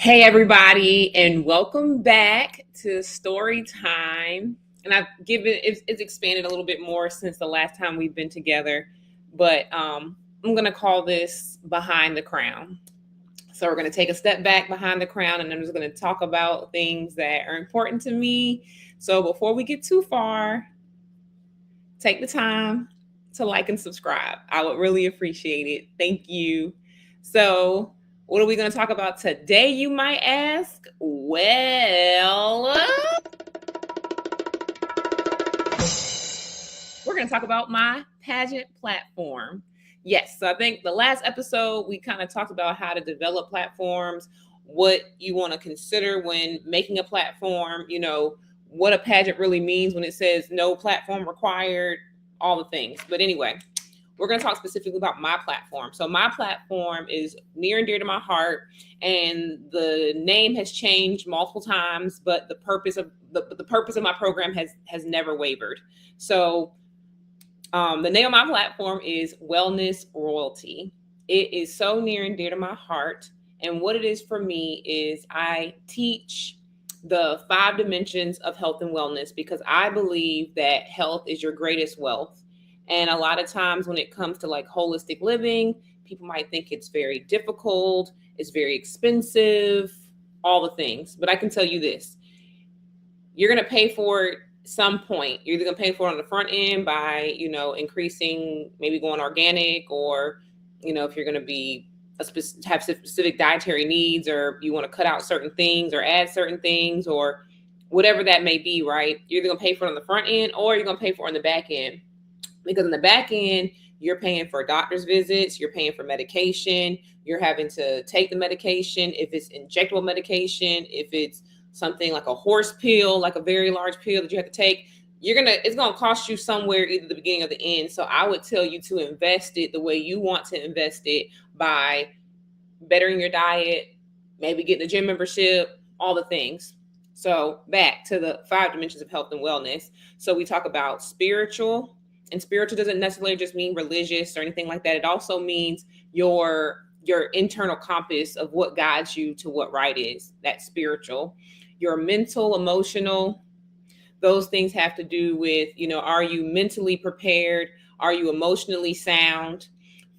Hey, everybody, and welcome back to Story Time. And it's expanded a little bit more since the last time we've been together, but I'm going to call this Behind the Crown. So we're going to take a step back behind the crown, and I'm just going to talk about things that are important to me. So before we get too far, take the time to like and subscribe. I would really appreciate it. Thank you. So, what are we going to talk about today, you might ask? Well, we're going to talk about my pageant platform. Yes, so I think the last episode we kind of talked about how to develop platforms, what you want to consider when making a platform, what a pageant really means when it says no platform required, all the things. But anyway, we're going to talk specifically about my platform. So my platform is near and dear to my heart, and the name has changed multiple times, but the purpose of my program has never wavered. So the name of my platform is Wellness Royalty. It is so near and dear to my heart. And what it is for me is I teach the 5 dimensions of health and wellness because I believe that health is your greatest wealth. And a lot of times when it comes to like holistic living, people might think it's very difficult, it's very expensive, all the things. But I can tell you this, you're going to pay for it some point. You're either going to pay for it on the front end by, increasing, maybe going organic, or, if you're going to be have specific dietary needs, or you want to cut out certain things or add certain things, or whatever that may be, right? You're either going to pay for it on the front end or you're going to pay for it on the back end. Because in the back end, you're paying for doctor's visits, you're paying for medication, you're having to take the medication, if it's injectable medication, if it's something like a horse pill, like a very large pill that you have to take, it's going to cost you somewhere either the beginning or the end. So I would tell you to invest it the way you want to invest it, by bettering your diet, maybe getting a gym membership, all the things. So back to the 5 dimensions of health and wellness. So we talk about spiritual, and spiritual doesn't necessarily just mean religious or anything like that. It also means your internal compass of what guides you to what right is. That's spiritual. Your mental, emotional, those things have to do with, are you mentally prepared? Are you emotionally sound?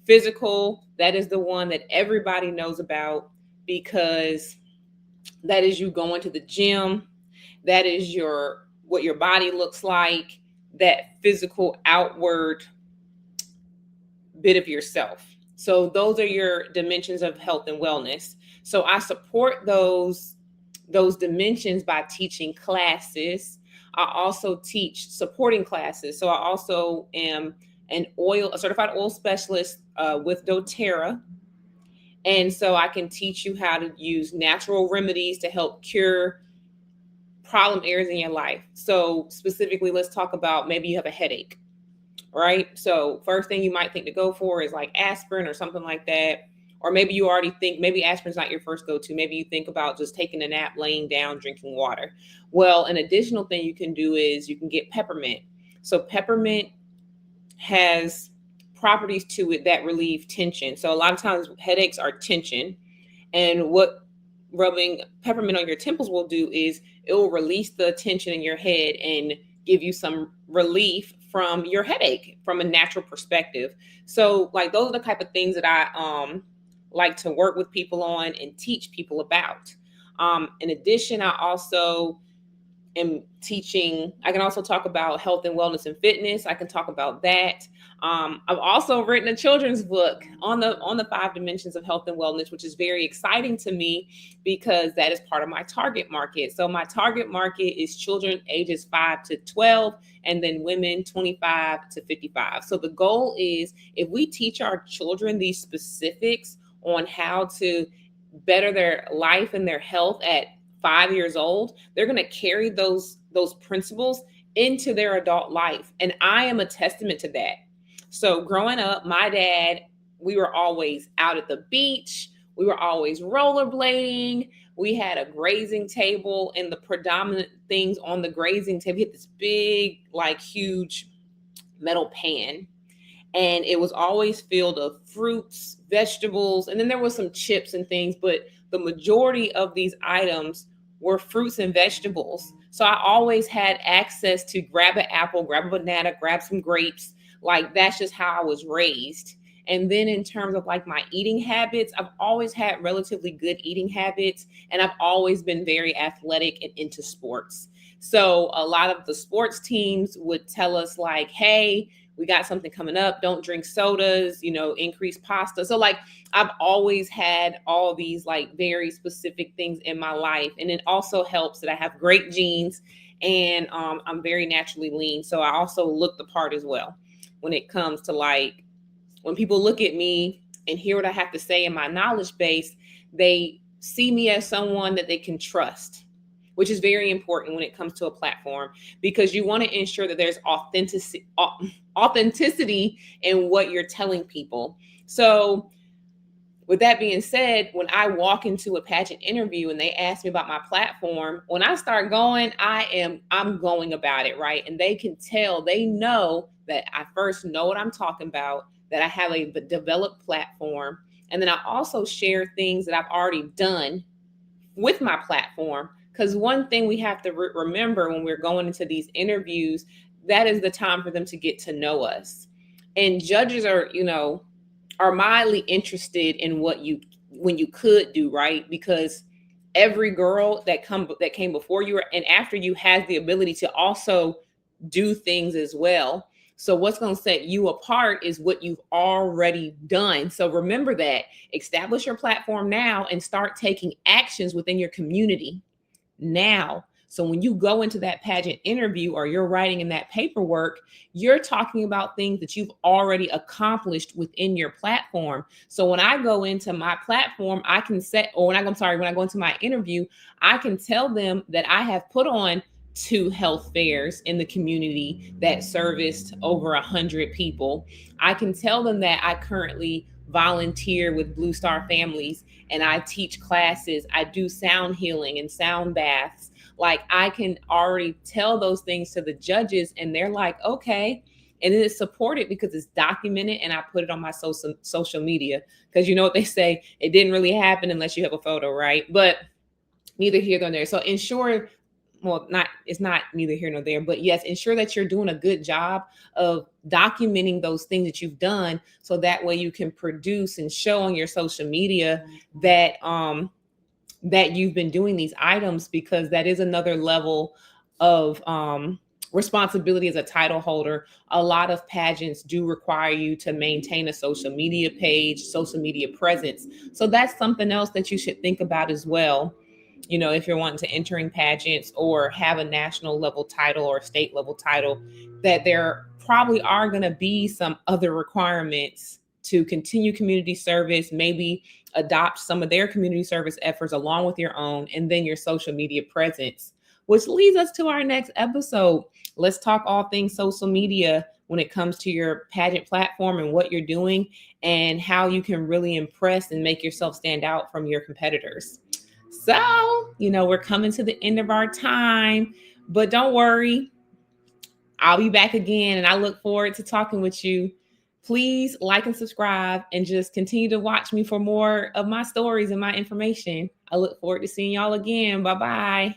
Physical, that is the one that everybody knows about, because that is you going to the gym. That is what your body looks like, that physical outward bit of yourself. So those are your dimensions of health and wellness. So I support those dimensions by teaching classes. I also teach supporting classes. So I also am a certified oil specialist with doTERRA. And so I can teach you how to use natural remedies to help cure problem areas in your life. So specifically, let's talk about, maybe you have a headache, right? So first thing you might think to go for is like aspirin or something like that. Or maybe you already think maybe aspirin's not your first go-to. Maybe you think about just taking a nap, laying down, drinking water. Well, an additional thing you can do is you can get peppermint. So peppermint has properties to it that relieve tension. So a lot of times headaches are tension. And what rubbing peppermint on your temples will do is it will release the tension in your head and give you some relief from your headache from a natural perspective. So like those are the type of things that I like to work with people on and teach people about. In addition, I also am teaching. I can also talk about health and wellness and fitness. I can talk about that. I've also written a children's book on the 5 dimensions of health and wellness, which is very exciting to me because that is part of my target market. So my target market is children ages 5 to 12, and then women 25 to 55. So the goal is, if we teach our children these specifics on how to better their life and their health at 5 years old, they're going to carry those principles into their adult life. And I am a testament to that. So growing up, my dad, we were always out at the beach. We were always rollerblading. We had a grazing table, and the predominant things on the grazing table, we had this big, like huge metal pan. and it was always filled of fruits, vegetables, and then there was some chips and things, but the majority of these items were fruits and vegetables. So I always had access to grab an apple, grab a banana, grab some grapes. Like that's just how I was raised. And then in terms of like my eating habits, I've always had relatively good eating habits, and I've always been very athletic and into sports. So a lot of the sports teams would tell us like, hey, we got something coming up. Don't drink sodas, increase pasta. So like I've always had all these like very specific things in my life. And it also helps that I have great genes, and I'm very naturally lean. So I also look the part as well when it comes to like when people look at me and hear what I have to say in my knowledge base, they see me as someone that they can trust, which is very important when it comes to a platform, because you want to ensure that there's authenticity in what you're telling people. So with that being said, when I walk into a pageant interview and they ask me about my platform, when I start going, I'm going about it, right? And they can tell, they know that I first know what I'm talking about, that I have a developed platform. And then I also share things that I've already done with my platform. Because one thing we have to remember when we're going into these interviews, that is the time for them to get to know us. And judges are mildly interested in when you could do, right? Because every girl that came before you and after you has the ability to also do things as well. So what's going to set you apart is what you've already done. So remember that. Establish your platform now and start taking actions within your community now. So when you go into that pageant interview or you're writing in that paperwork, you're talking about things that you've already accomplished within your platform. So when I go into my platform, I can say, or when I go into my interview, I can tell them that I have put on 2 health fairs in the community that serviced over 100 people. I can tell them that I currently volunteer with Blue Star Families and I teach classes. I do sound healing and sound baths. Like I can already tell those things to the judges and they're like, okay. And then it's supported because it's documented and I put it on my social media. Because you know what they say, it didn't really happen unless you have a photo, right? But neither here nor there. So ensure, it's not neither here nor there, but yes, ensure that you're doing a good job of documenting those things that you've done. So that way you can produce and show on your social media that, that you've been doing these items, because that is another level of responsibility as a title holder. A lot of pageants do require you to maintain a social media page, social media presence. So that's something else that you should think about as well. If you're wanting to entering pageants or have a national level title or state level title, that there probably are going to be some other requirements to continue community service, maybe adopt some of their community service efforts along with your own, and then your social media presence, which leads us to our next episode. Let's talk all things social media when it comes to your pageant platform and what you're doing and how you can really impress and make yourself stand out from your competitors. So, we're coming to the end of our time, but don't worry. I'll be back again and I look forward to talking with you. Please like and subscribe and just continue to watch me for more of my stories and my information. I look forward to seeing y'all again. Bye-bye.